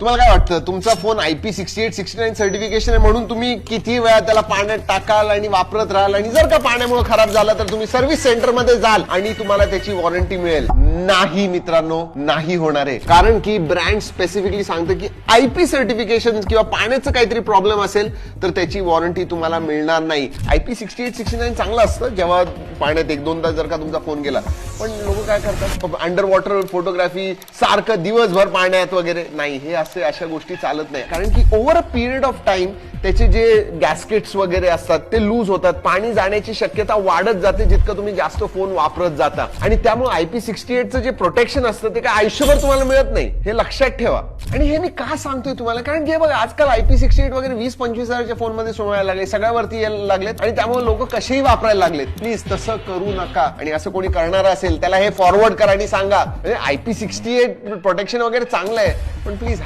तुम्हाला काय वाटतं, तुमचा फोन IP68 69 सर्टिफिकेशन आहे म्हणून तुम्ही किती वेळा त्याला पाण्यात टाकाल आणि वापरत राहाल, आणि जर का पाण्यामुळे खराब झाला तर तुम्ही सर्व्हिस सेंटर मध्ये जाल आणि तुम्हाला त्याची वॉरंटी मिळेल? नाही मित्रांनो, नाही होणार आहे. कारण की ब्रँड स्पेसिफिकली सांगतं की IP सर्टिफिकेशन किंवा पाण्याचं काहीतरी प्रॉब्लेम असेल तर त्याची वॉरंटी तुम्हाला मिळणार नाही. IP68 69 चांगलं असतं जेव्हा पाण्यात एक दोनदा जर का तुमचा फोन गेला, पण लोक काय करतात, अंडर वॉटर फोटोग्राफी, सारखं दिवसभर पाण्यात वगैरे नाही, हे अशा गोष्टी चालत नाही. कारण की over a period of time त्याचे जे गॅस्केट्स वगैरे असतात ते लूज होतात, पाणी जाण्याची शक्यता वाढत जाते जितकं तुम्ही जास्त फोन वापरत जाता, आणि त्यामुळे IP68 चं जे प्रोटेक्शन असतं ते काय आयुष्यभर तुम्हाला मिळत नाही, हे लक्षात ठेवा. आणि हे मी का सांगतोय तुम्हाला, कारण की बघा आजकाल IP68 वगैरे 20-25 हजाराच्या फोन मध्ये सोडायला लागले, सगळ्यावरती यायला लागलेत, आणि त्यामुळे लोक कसेही वापरायला लागलेत. प्लीज तसं करू नका. आणि असं कोणी करणार असेल त्याला हे फॉरवर्ड करा आणि सांगा IP68 प्रोटेक्शन वगैरे चांगलं आहे, पण प्लीज